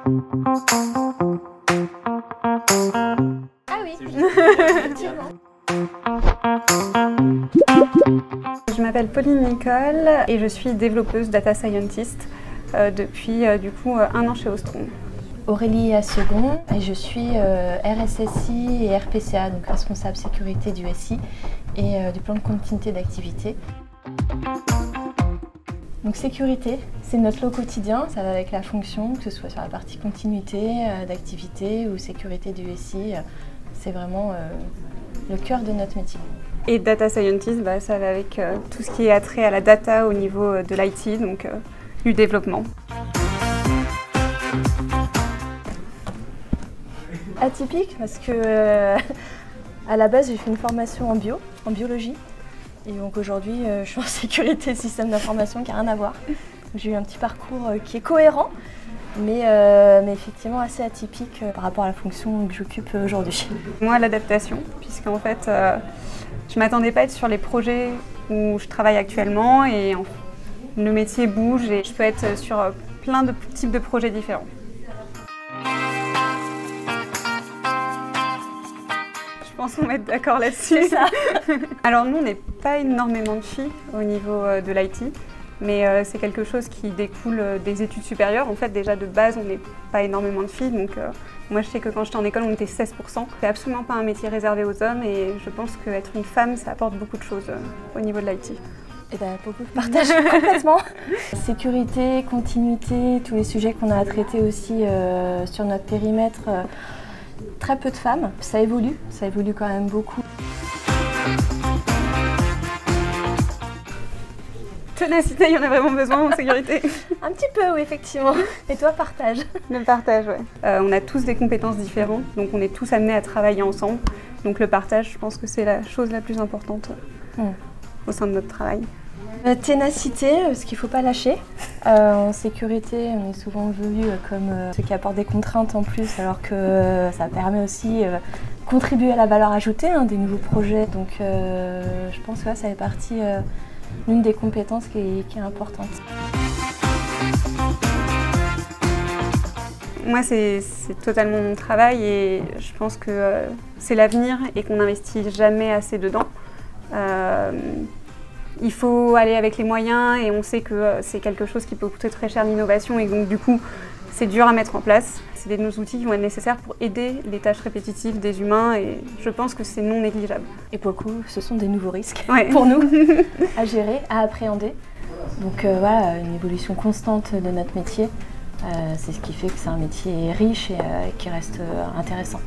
Ah oui, effectivement. Je m'appelle Pauline Nicole et je suis développeuse data scientist depuis du coup 1 an chez Ostrom. Aurélie Assegon et je suis RSSI et RPCA, donc responsable sécurité du SI et du plan de continuité d'activité. Donc sécurité, c'est notre lot quotidien, ça va avec la fonction, que ce soit sur la partie continuité d'activité ou sécurité du SI, c'est vraiment le cœur de notre métier. Et data scientist, ça va avec tout ce qui est attrait à la data au niveau de l'IT, donc du développement. Atypique parce que à la base j'ai fait une formation en biologie. Et donc aujourd'hui, je suis en sécurité système d'information qui n'a rien à voir. J'ai eu un petit parcours qui est cohérent, mais effectivement assez atypique par rapport à la fonction que j'occupe aujourd'hui. Moi, l'adaptation, puisqu'en fait, je ne m'attendais pas à être sur les projets où je travaille actuellement et le métier bouge et je peux être sur plein de types de projets différents. Je pense qu'on va être d'accord là-dessus. C'est ça. Alors nous, on n'est pas énormément de filles au niveau de l'IT, mais c'est quelque chose qui découle des études supérieures. En fait, déjà de base, on n'est pas énormément de filles, donc moi je sais que quand j'étais en école, on était 16%. C'est absolument pas un métier réservé aux hommes et je pense qu'être une femme, ça apporte beaucoup de choses au niveau de l'IT. Et beaucoup de partage complètement. Sécurité, continuité, tous les sujets qu'on a à traiter aussi sur notre périmètre. Très peu de femmes, ça évolue quand même beaucoup. Ténacité, il y en a vraiment besoin en sécurité. Un petit peu, oui, effectivement. Et toi, partage. Le partage, oui. On a tous des compétences différentes, donc on est tous amenés à travailler ensemble. Donc le partage, je pense que c'est la chose la plus importante au sein de notre travail. Ténacité, parce qu'il ne faut pas lâcher. En sécurité, on est souvent vu comme ceux qui apportent des contraintes en plus, alors que ça permet aussi de contribuer à la valeur ajoutée des nouveaux projets. Donc je pense que ça fait partie d'une des compétences qui est importante. Moi, c'est totalement mon travail et je pense que c'est l'avenir et qu'on n'investit jamais assez dedans. Il faut aller avec les moyens et on sait que c'est quelque chose qui peut coûter très cher l'innovation et donc du coup c'est dur à mettre en place. C'est des de nos outils qui vont être nécessaires pour aider les tâches répétitives des humains et je pense que c'est non négligeable. Et pour le coup, ce sont des nouveaux risques pour nous à gérer, à appréhender. Donc voilà, une évolution constante de notre métier, c'est ce qui fait que c'est un métier riche et qui reste intéressant.